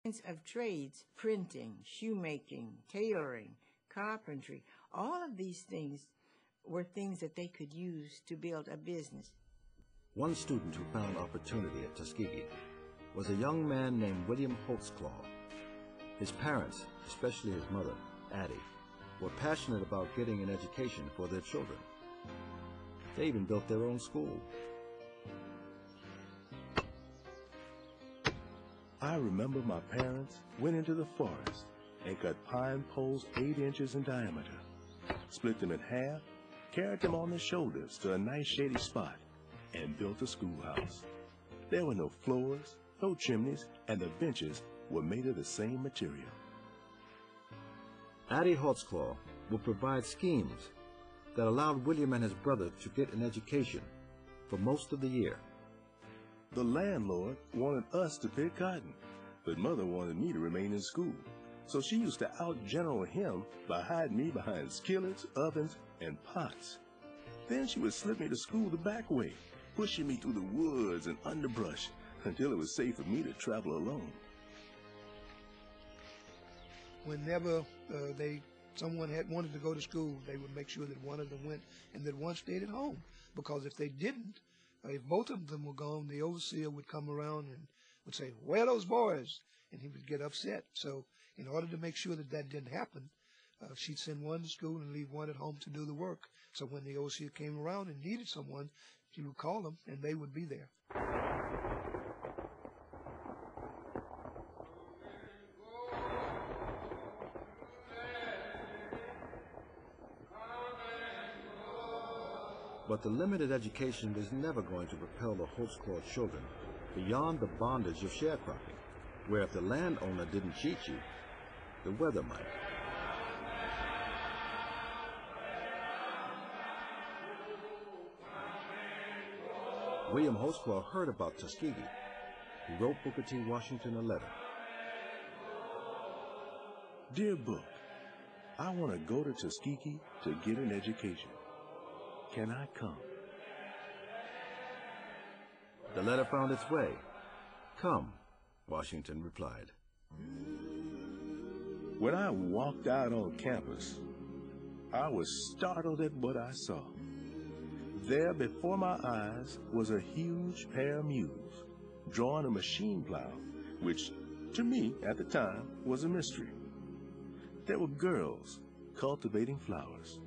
Of trades, printing, shoemaking, tailoring, carpentry, all of these things were things that they could use to build a business. One student who found opportunity at Tuskegee was a young man named William Holtzclaw. His parents, especially his mother, Addie, were passionate about getting an education for their children. They even built their own school. I remember my parents went into the forest and cut pine poles 8 inches in diameter, split them in half, carried them on their shoulders to a nice shady spot, and built a schoolhouse. There were no floors, no chimneys, and the benches were made of the same material. Addie Holtzclaw would provide schemes that allowed William and his brother to get an education for most of the year. The landlord wanted us to pick cotton, but Mother wanted me to remain in school, so she used to outgeneral him by hiding me behind skillets, ovens, and pots. Then she would slip me to school the back way, pushing me through the woods and underbrush until it was safe for me to travel alone. Whenever someone had wanted to go to school, they would make sure that one of them went and that one stayed at home, because if they didn't, if both of them were gone, the overseer would come around and would say, "Where are those boys?" And he would get upset. So in order to make sure that that didn't happen, she'd send one to school and leave one at home to do the work. So when the overseer came around and needed someone, she would call them and they would be there. But the limited education was never going to propel the Holtzclaw children beyond the bondage of sharecropping, where if the landowner didn't cheat you, the weather might. William Holtzclaw heard about Tuskegee. He wrote Booker T. Washington a letter. Dear Book, I want to go to Tuskegee to get an education. Can I come? The letter found its way. Come, Washington replied. When I walked out on campus, I was startled at what I saw. There before my eyes was a huge pair of mules drawing a machine plow, which to me at the time was a mystery. There were girls cultivating flowers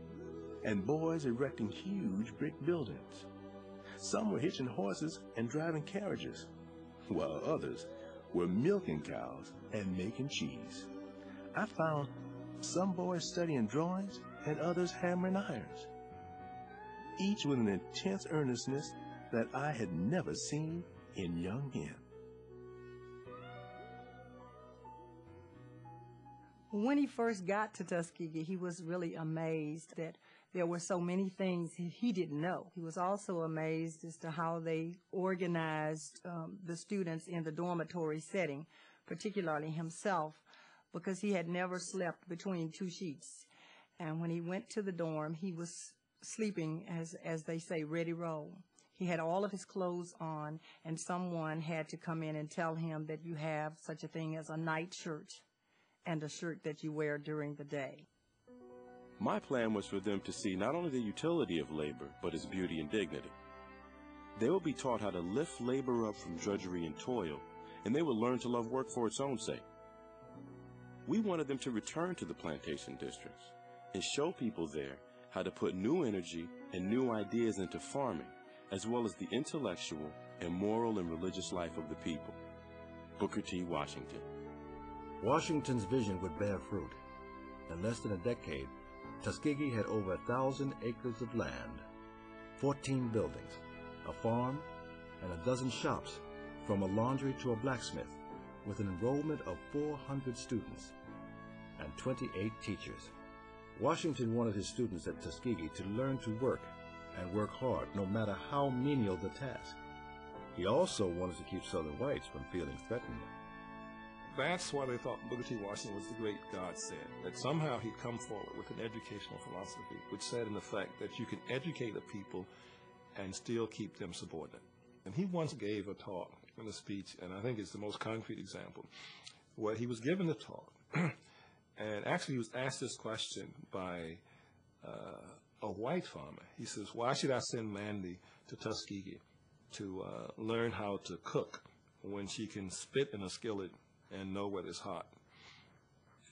and boys erecting huge brick buildings. Some were hitching horses and driving carriages, while others were milking cows and making cheese. I found some boys studying drawings and others hammering irons, each with an intense earnestness that I had never seen in young men. When he first got to Tuskegee, he was really amazed that there were so many things he didn't know. He was also amazed as to how they organized the students in the dormitory setting, particularly himself, because he had never slept between 2 sheets. And when he went to the dorm, he was sleeping, as they say, ready roll. He had all of his clothes on, and someone had to come in and tell him that you have such a thing as a night shirt and a shirt that you wear during the day. My plan was for them to see not only the utility of labor, but its beauty and dignity. They will be taught how to lift labor up from drudgery and toil, and they will learn to love work for its own sake. We wanted them to return to the plantation districts and show people there how to put new energy and new ideas into farming, as well as the intellectual and moral and religious life of the people. Booker T. Washington. Washington's vision would bear fruit. In less than a decade, Tuskegee had over 1,000 acres of land, 14 buildings, a farm, and a dozen shops, from a laundry to a blacksmith, with an enrollment of 400 students and 28 teachers. Washington wanted his students at Tuskegee to learn to work, and work hard, no matter how menial the task. He also wanted to keep Southern whites from feeling threatened. That's why they thought Booker T. Washington was the great godsend, that somehow he'd come forward with an educational philosophy which said in effect that you can educate a people and still keep them subordinate. And he once gave a talk in a speech, and I think it's the most concrete example. Well, he was given the talk, and actually he was asked this question by a white farmer. He says, why should I send Mandy to Tuskegee to learn how to cook when she can spit in a skillet and know what is hot?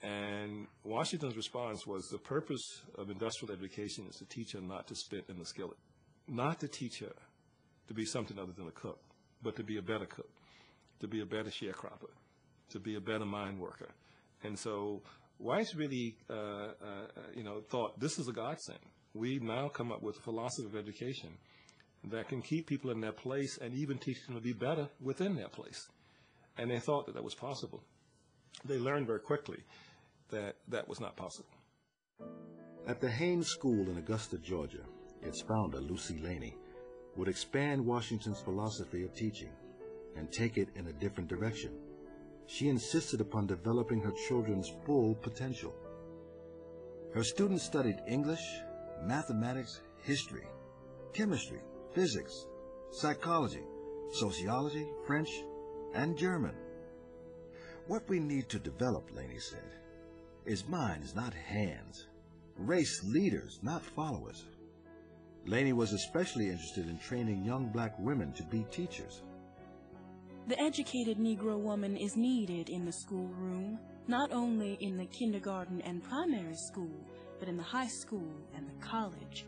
And Washington's response was, the purpose of industrial education is to teach her not to spit in the skillet, not to teach her to be something other than a cook, but to be a better cook, to be a better sharecropper, to be a better mine worker. And so whites really, thought this is a godsend. We now come up with a philosophy of education that can keep people in their place and even teach them to be better within their place. And they thought that that was possible. They learned very quickly that that was not possible. At the Haynes School in Augusta, Georgia, its founder, Lucy Laney, would expand Washington's philosophy of teaching and take it in a different direction. She insisted upon developing her children's full potential. Her students studied English, mathematics, history, chemistry, physics, psychology, sociology, French, and German. What we need to develop, Laney said, is minds, not hands. Race leaders, not followers. Laney was especially interested in training young black women to be teachers. The educated Negro woman is needed in the schoolroom, not only in the kindergarten and primary school, but in the high school and the college.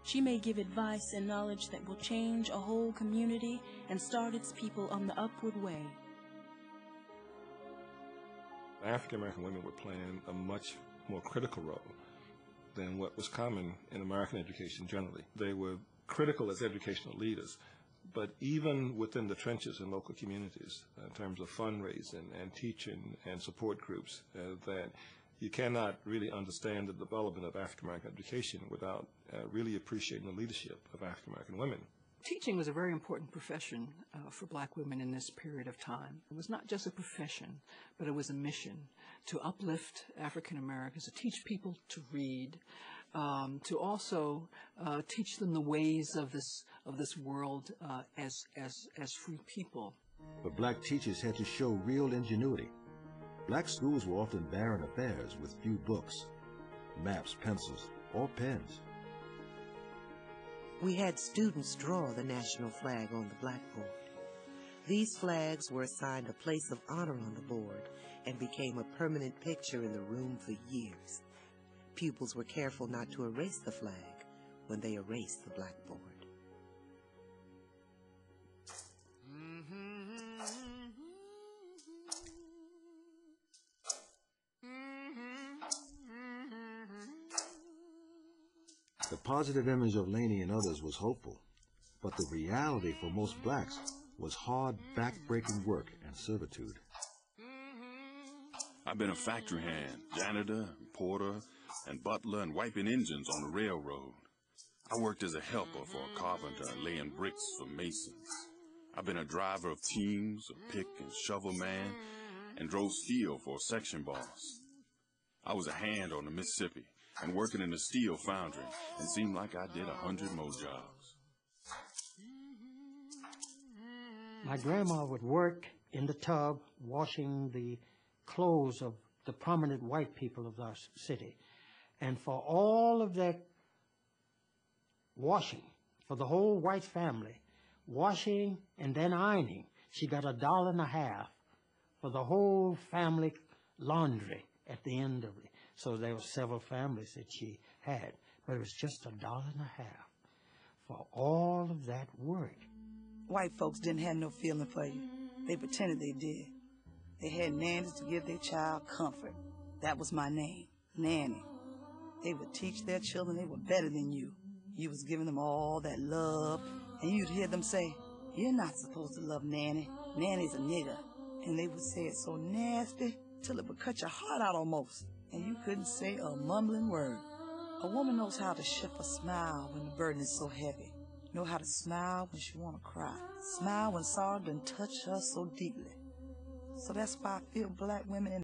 She may give advice and knowledge that will change a whole community and start its people on the upward way. African-American women were playing a much more critical role than what was common in American education generally. They were critical as educational leaders, but even within the trenches in local communities, in terms of fundraising and teaching and support groups, that you cannot really understand the development of African-American education without really appreciating the leadership of African-American women. Teaching was a very important profession for black women in this period of time. It was not just a profession, but it was a mission to uplift African Americans, to teach people to read, to also teach them the ways of this world as free people. But black teachers had to show real ingenuity. Black schools were often barren affairs with few books, maps, pencils, or pens. We had students draw the national flag on the blackboard. These flags were assigned a place of honor on the board and became a permanent picture in the room for years. Pupils were careful not to erase the flag when they erased the blackboard. The positive image of Laney and others was hopeful, but the reality for most blacks was hard, back-breaking work and servitude. I've been a factory hand, janitor, porter, and butler, and wiping engines on the railroad. I worked as a helper for a carpenter laying bricks for masons. I've been a driver of teams, a pick and shovel man, and drove steel for a section boss. I was a hand on the Mississippi and working in a steel foundry, and seemed like I did 100 more jobs. My grandma would work in the tub washing the clothes of the prominent white people of our city. And for all of that washing, for the whole white family, washing and then ironing, she got $1.50 for the whole family laundry at the end of it. So there were several families that she had, but it was just $1.50 for all of that work. White folks didn't have no feeling for you. They pretended they did. They had nannies to give their child comfort. That was my name, Nanny. They would teach their children they were better than you. You was giving them all that love, and you'd hear them say, "You're not supposed to love Nanny. Nanny's a nigger." And they would say it so nasty till it would cut your heart out almost, and you couldn't say a mumbling word. A woman knows how to shift a smile when the burden is so heavy. Know how to smile when she want to cry. Smile when sorrow done touched her so deeply. So that's why I feel black women in